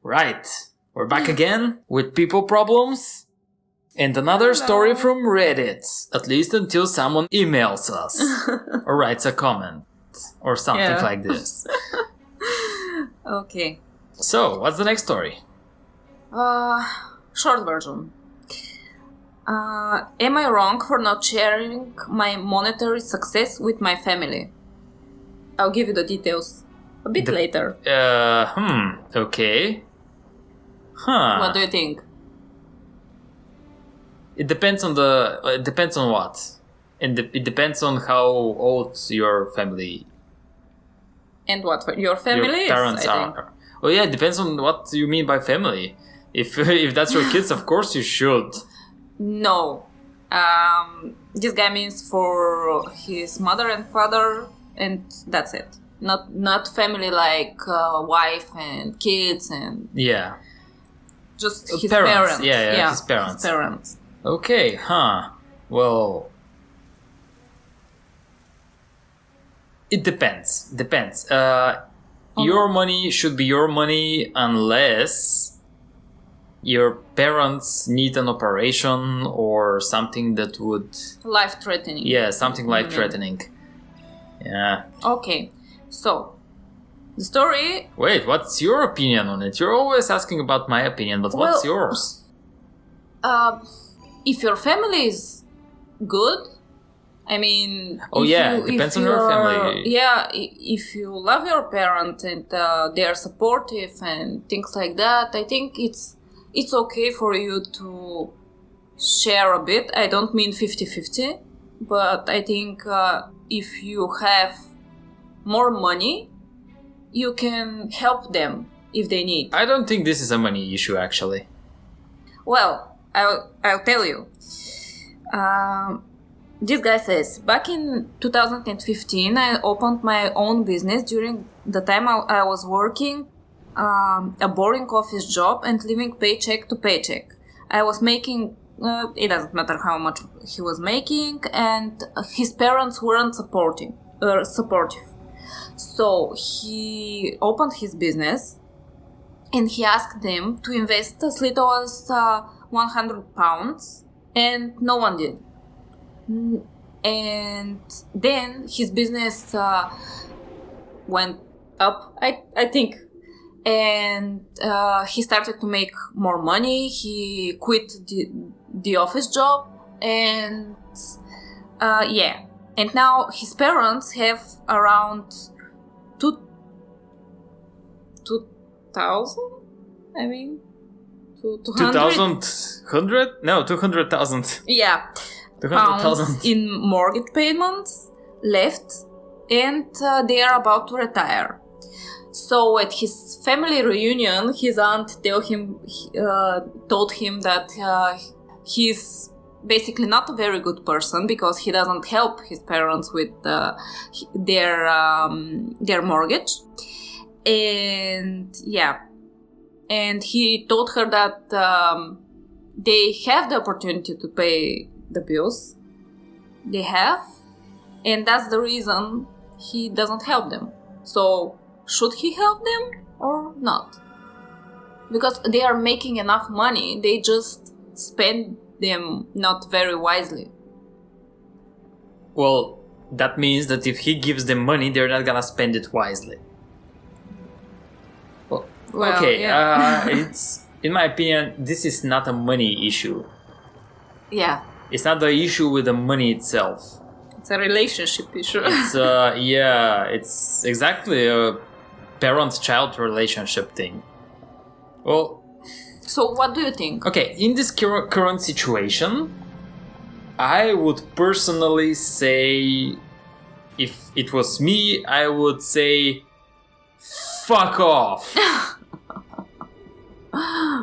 Right. We're back again with people problems and another story from Reddit. At least until someone emails us or writes a comment or something like this. Okay. So, what's the next story? Short version. Am I wrong for not sharing my monetary success with my family? I'll give you the details a bit later. Okay. Huh. What do you think? It depends on it depends on what? And it depends on how old your family... And what your family your parents is, I are. think. Well, yeah, it depends on what you mean by family. If that's your kids, of course you should. No. This guy means for his mother and father, and that's it. Not family like wife and kids and... Yeah. Just his parents. Yeah, his parents. His parents. Okay, well... It depends. Your money should be your money unless your parents need an operation or something that would... Life-threatening. Yeah, something life-threatening. Yeah. Okay, so the story... Wait, what's your opinion on it? You're always asking about my opinion, but what's yours? If your family is good, I mean... it depends on your family. Yeah, if you love your parents and they are supportive and things like that, I think it's okay for you to share a bit. I don't mean 50-50, but I think if you have more money, you can help them if they need. I don't think this is a money issue, actually. Well, I'll tell you. This guy says, back in 2015, I opened my own business during the time I was working a boring office job and living paycheck to paycheck. I was making, it doesn't matter how much he was making, and his parents weren't supportive. So he opened his business and he asked them to invest as little as £100, and no one did. And then his business went up, I think, and he started to make more money. He quit the office job, and and now his parents have around 2,000. I mean, 2,100? No, 200,000. Yeah. 200,000 in mortgage payments left, and they are about to retire. So at his family reunion, his aunt told him that he's basically not a very good person because he doesn't help his parents with their mortgage, and he told her that they have the opportunity to pay the bills they have, and that's the reason he doesn't help them. So should he help them or not? Because they are making enough money, they just spend them not very wisely. Well, that means that if he gives them money, they're not gonna spend it wisely. Well, okay, yeah. It's, in my opinion, this is not a money issue. Yeah. It's not the issue with the money itself. It's a relationship issue. It's it's exactly a parent-child relationship thing. Well, so what do you think? Okay, in this current situation, I would personally say, if it was me, I would say, fuck off.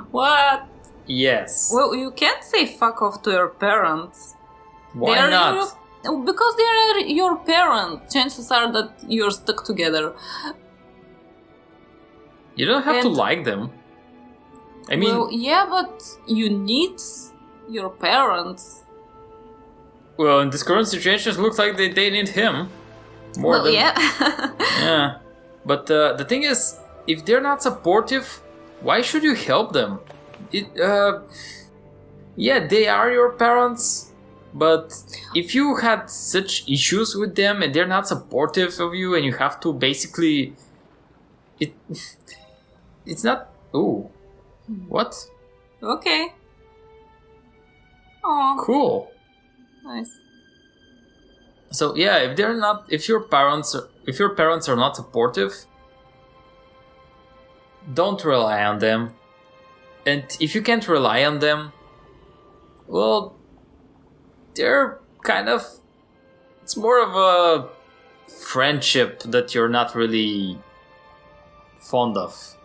What? Yes. Well, you can't say fuck off to your parents. Why not? Because they are your parents. Chances are that you're stuck together. You don't have to like them. I mean... Well, yeah, but you need your parents. Well, in this current situation, it looks like they need him. More than... Yeah. Yeah. But the thing is, if they're not supportive, why should you help them? Yeah, they are your parents, but if you had such issues with them and they're not supportive of you, and you have to basically, it's not. Ooh, what? Okay. Oh, Cool. nice. So yeah, if your parents are not supportive, don't rely on them. And if you can't rely on them, well, they're kind of, it's more of a friendship that you're not really fond of,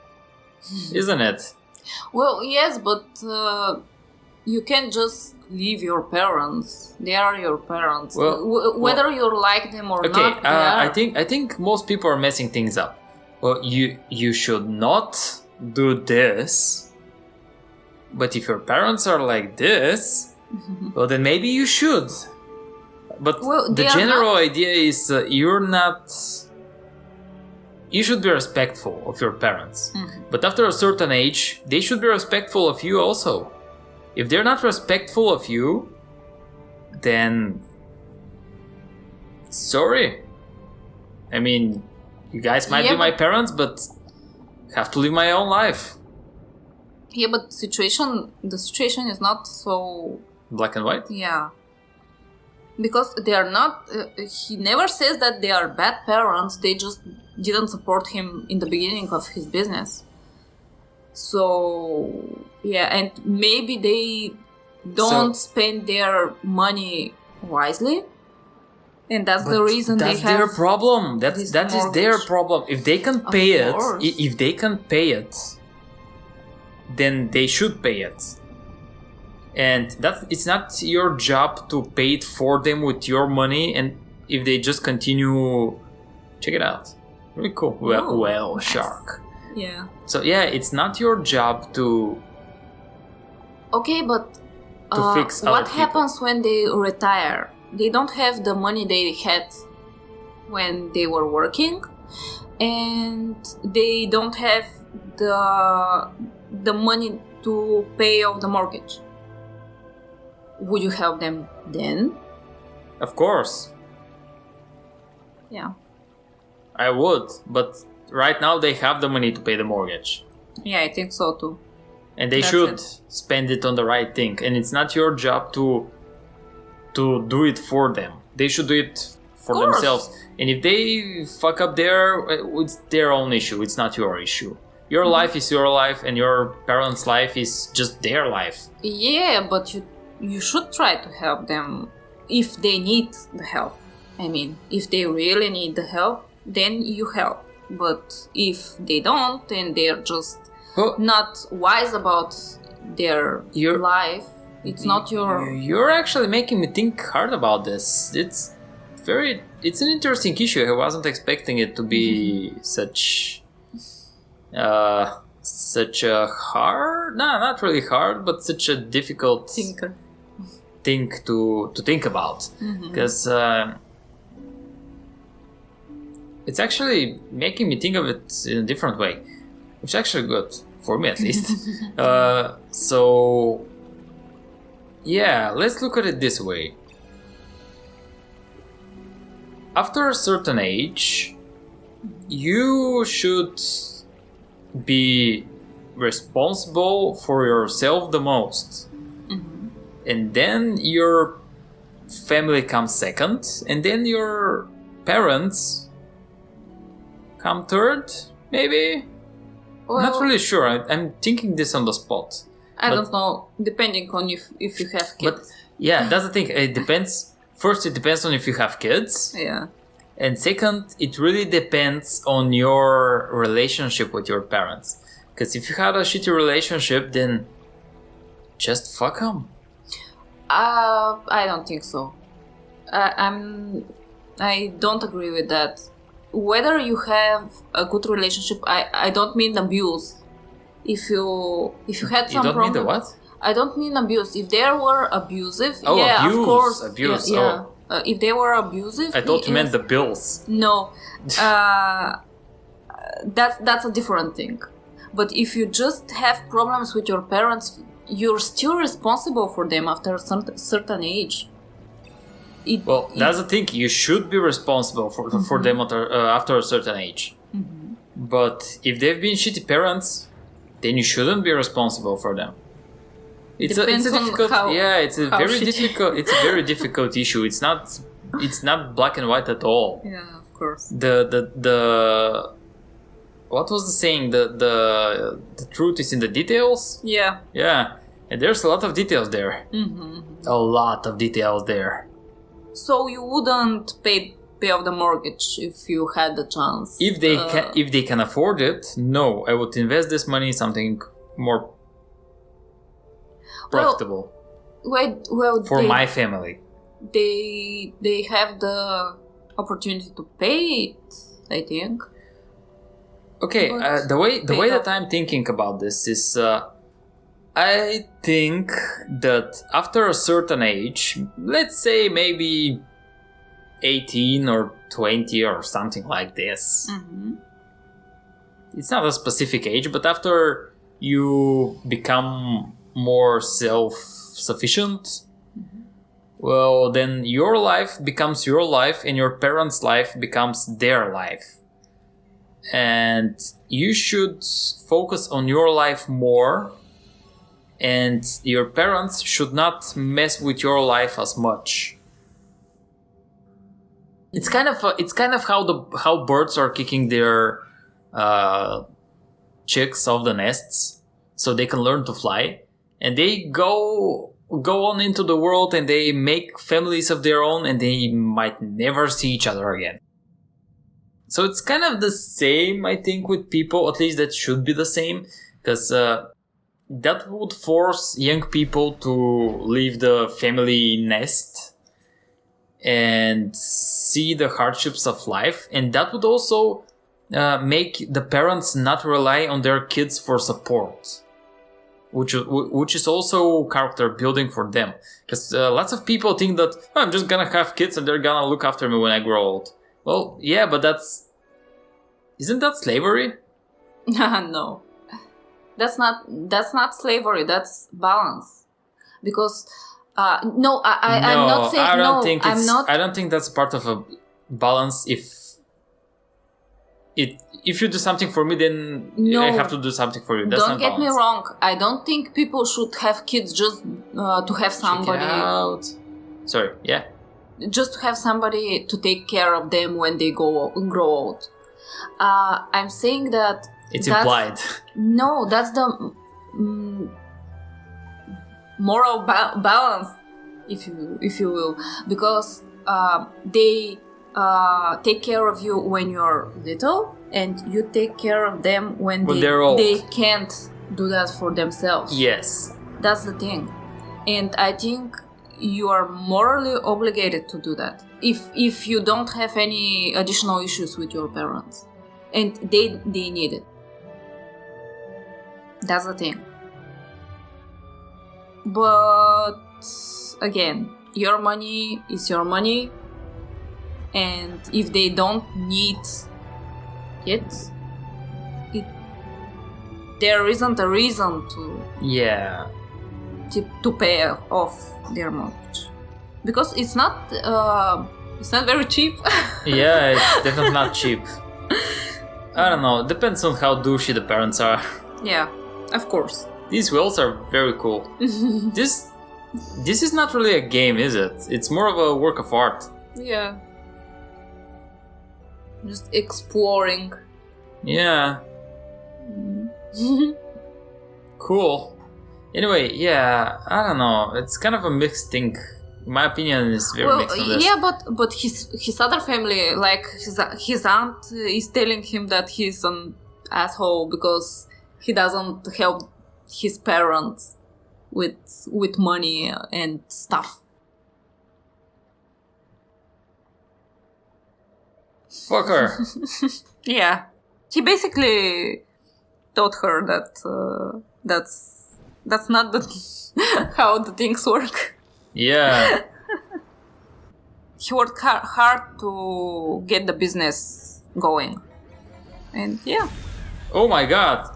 isn't it? Well, yes, but you can't just leave your parents. They are your parents. Whether you like them or Okay, not, they are. I think most people are messing things up. Well, you should not do this. But if your parents are like this, well, then maybe you should. But the general idea is you should be respectful of your parents. But after a certain age, they should be respectful of you also. If they're not respectful of you, then sorry. I mean, you guys might be my parents, but I have to live my own life. Yeah, but the situation is not so black and white. Yeah, because they are not. He never says that they are bad parents. They just didn't support him in the beginning of his business. So yeah, and maybe they don't spend their money wisely, and that's the reason they have. That's their problem. That is their problem. If they can pay it, then they should pay it. And it's not your job to pay it for them with your money. And if they just continue, check it out, really cool. Well, nice. Shark. Yeah. So yeah, it's not your job to. Okay, but to fix other what people. happens when they retire? They don't have the money they had when they were working, and they don't have the money to pay off the mortgage. Would you help them then? Of course. Yeah. I would, but right now they have the money to pay the mortgage. Yeah, I think so too. And they should spend it on the right thing. And it's not your job to do it for them. They should do it for themselves. And if they fuck up it's their own issue. It's not your issue. Your life is your life, and your parents' life is just their life. Yeah, but you should try to help them if they need the help. I mean, if they really need the help, then you help. But if they don't, and they're just not wise about their life, it's not your... You're actually making me think hard about this. It's an interesting issue. I wasn't expecting it to be such a hard... No, not really hard, but such a difficult thing to think about. Because it's actually making me think of it in a different way, which is actually good, for me at least. So, yeah, let's look at it this way. After a certain age, you should be responsible for yourself the most. And then your family comes second, and then your parents come third, maybe? Well, not really sure. I'm thinking this on the spot. I don't know, depending on if you have kids. But yeah, that's the thing. It depends. First, it depends on if you have kids. Yeah. And second, it really depends on your relationship with your parents. Because if you had a shitty relationship, then just fuck them. I don't think so. I don't agree with that. Whether you have a good relationship, I don't mean abuse. If you had some problem... You don't mean the what? I don't mean abuse. If they were abusive, abuse, of course. Abuse. Yeah. If they were abusive... I thought you meant the bills. No. That's a different thing. But if you just have problems with your parents, you're still responsible for them after a certain age. That's the thing. You should be responsible for them after a certain age. Mm-hmm. But if they've been shitty parents, then you shouldn't be responsible for them. It's a difficult. It's a very difficult issue. It's not black and white at all. Yeah, of course. The what was the saying? The truth is in the details. Yeah. Yeah, and there's a lot of details there. Mm-hmm. A lot of details there. So you wouldn't pay off the mortgage if you had the chance. If they can afford it, no, I would invest this money in something more profitable. For my family. They have the opportunity to pay it, I think. Okay, the way that I'm thinking about this is, I think that after a certain age, let's say maybe 18 or 20 or something like this. Mm-hmm. It's not a specific age, but after you become more self-sufficient, mm-hmm. well, then your life becomes your life and your parents' life becomes their life. And you should focus on your life more, and your parents should not mess with your life as much. It's kind of how birds are kicking their chicks off the nests so they can learn to fly, and they go on into the world and they make families of their own, and they might never see each other again. So it's kind of the same, I think, with people. At least that should be the same, because that would force young people to leave the family nest and see the hardships of life, and that would also make the parents not rely on their kids for support, which is also character building for them, because lots of people think that I'm just gonna have kids and they're gonna look after me when I grow old. Well, yeah, but isn't that slavery? No, that's not slavery. That's balance, because. I'm not saying I don't no. Think I'm not. I don't think that's part of a balance. If you do something for me, then I have to do something for you. That's don't not get balance. me wrong. I don't think people should have kids just to have somebody. Check it out. Sorry. Yeah. Just to have somebody to take care of them when they grow old. I'm saying that it's implied. No, that's the moral balance, if you will, because they take care of you when you're little, and you take care of them when they're old. They can't do that for themselves. Yes, that's the thing, and I think you are morally obligated to do that if you don't have any additional issues with your parents, and they need it. That's the thing. But again, your money is your money, and if they don't need it, there isn't a reason to pay off their mortgage, because it's not very cheap. Yeah, it's definitely not cheap. I don't know. Depends on how douchey the parents are. Yeah, of course. These whales are very cool. This is not really a game, is it? It's more of a work of art. Yeah. Just exploring. Yeah. Cool. Anyway, yeah, I don't know. It's kind of a mixed thing. My opinion is very mixed on this. Yeah, but his other family, like his aunt, is telling him that he's an asshole because he doesn't help his parents with money and stuff. Fuck her. Yeah, he basically taught her that that's not how the things work. Yeah. He worked hard to get the business going, and yeah. Oh my god.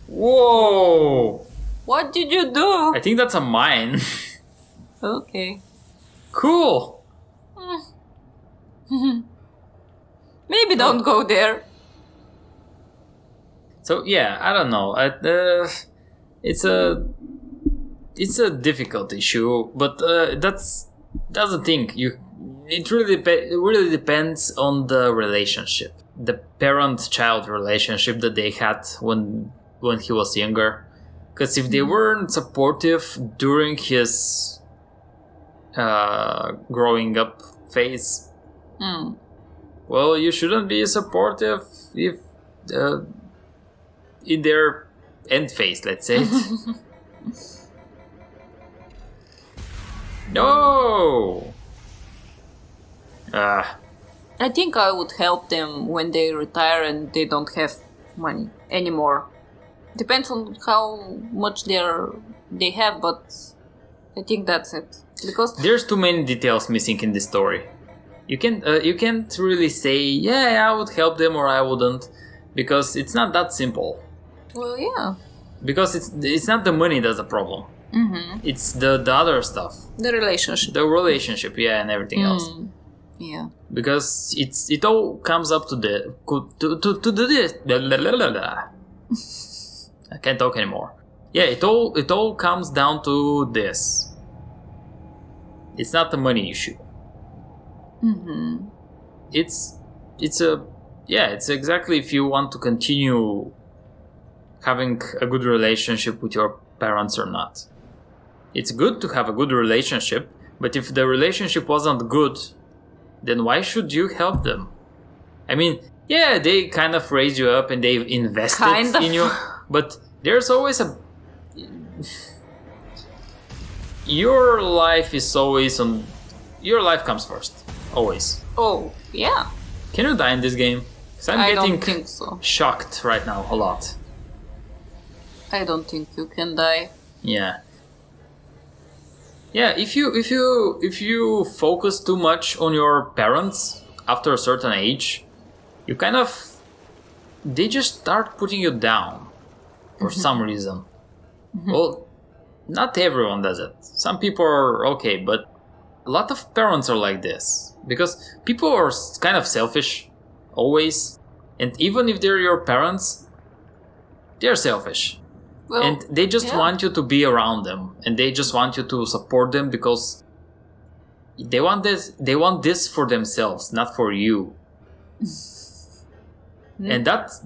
Whoa! What did you do? I think that's a mine. Okay. Cool! Maybe don't go there. So yeah, I don't know. It's a difficult issue, but that's the thing. It really depends on the relationship, the parent-child relationship that they had when he was younger. Because if they weren't supportive during his growing up phase, well, you shouldn't be supportive if in their end phase, let's say. No! I think I would help them when they retire and they don't have money anymore. Depends on how much they have, but I think that's it. Because there's too many details missing in this story. You can't really say, yeah, I would help them or I wouldn't, because it's not that simple. Well, yeah. Because it's not the money that's the problem. Mm-hmm. It's the other stuff. The relationship. The relationship, yeah, and everything else. Yeah. Because it all comes up to this. I can't talk anymore. Yeah, it all comes down to this. It's not the money issue. Mm-hmm. It's exactly if you want to continue having a good relationship with your parents or not. It's good to have a good relationship, but if the relationship wasn't good, then why should you help them? I mean, yeah, they kind of raised you up and they've invested in you, but there's always your life comes first. Always. Oh, yeah. Can you die in this game? Because I'm don't think so. Shocked right now a lot. I don't think you can die. Yeah. Yeah, if you focus too much on your parents after a certain age, they just start putting you down for some reason. Mm-hmm. Well, not everyone does it. Some people are okay, but a lot of parents are like this. Because people are kind of selfish, always. And even if they're your parents, they're selfish. Well, and they just want you to be around them. And they just want you to support them because they want this for themselves, not for you. And that's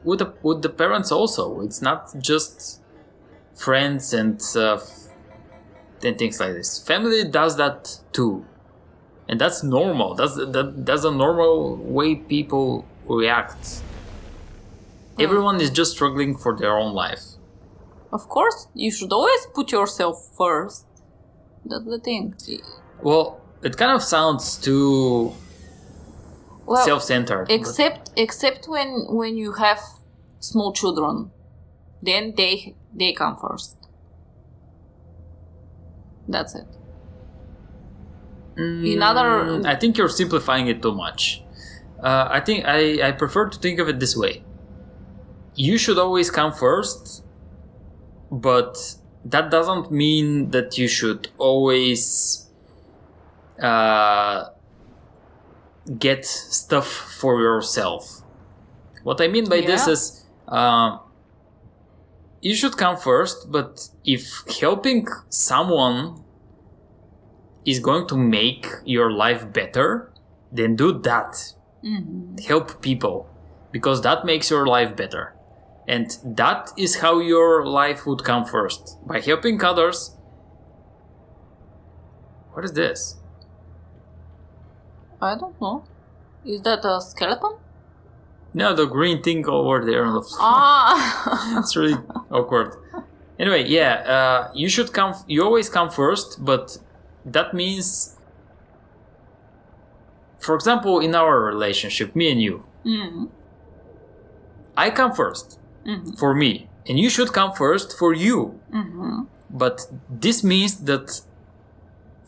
with the parents also. It's not just friends and things like this. Family does that too, and that's normal. That's a normal way people react. Everyone is just struggling for their own life. Of course, you should always put yourself first. That's the thing. Well, it kind of sounds too self-centered. Except when you have small children, then they come first. That's it. I think you're simplifying it too much. I think I prefer to think of it this way. You should always come first, but that doesn't mean that you should always get stuff for yourself. What I mean by this is you should come first, but if helping someone is going to make your life better, then do that. Mm-hmm. Help people, because that makes your life better. And that is how your life would come first. By helping others. What is this? I don't know. Is that a skeleton? No, the green thing over there on the floor. It's really awkward. Anyway, yeah, you always come first, but that means, for example, in our relationship, me and you, I come first for me, and you should come first for you. Mm-hmm. But this means that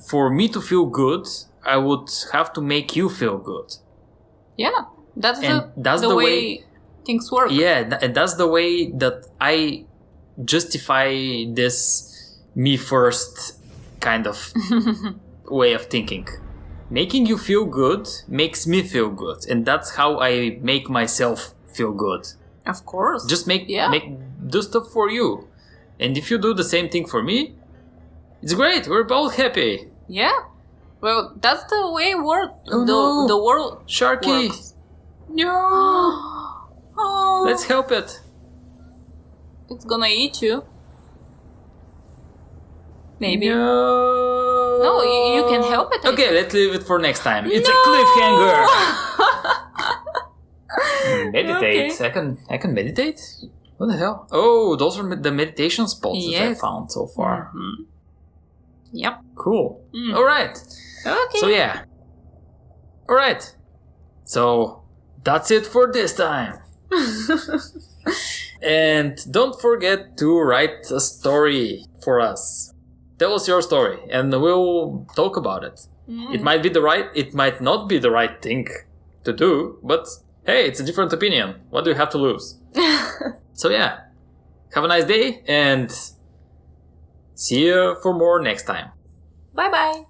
for me to feel good, I would have to make you feel good. Yeah, that's the way things work. Yeah, and that's the way that I justify this me first kind of way of thinking. Making you feel good makes me feel good, and that's how I make myself feel good. Of course. Just do stuff for you. And if you do the same thing for me, it's great. We're both happy. Yeah. Well, that's the way the world Sharky. works. No. Oh. Let's help it. It's gonna eat you. Maybe. No, you can help it. Okay, let's leave it for next time. It's a cliffhanger. Meditate. Okay. I can meditate. What the hell? Oh, those are the meditation spots that I Yes. found so far. Mm-hmm. Yep. Cool. Mm. All right. Okay. So yeah. All right. So that's it for this time. And don't forget to write a story for us. Tell us your story, and we'll talk about it. Mm. It might not be the right thing to do, but hey, it's a different opinion. What do you have to lose? So yeah, have a nice day, and see you for more next time. Bye-bye.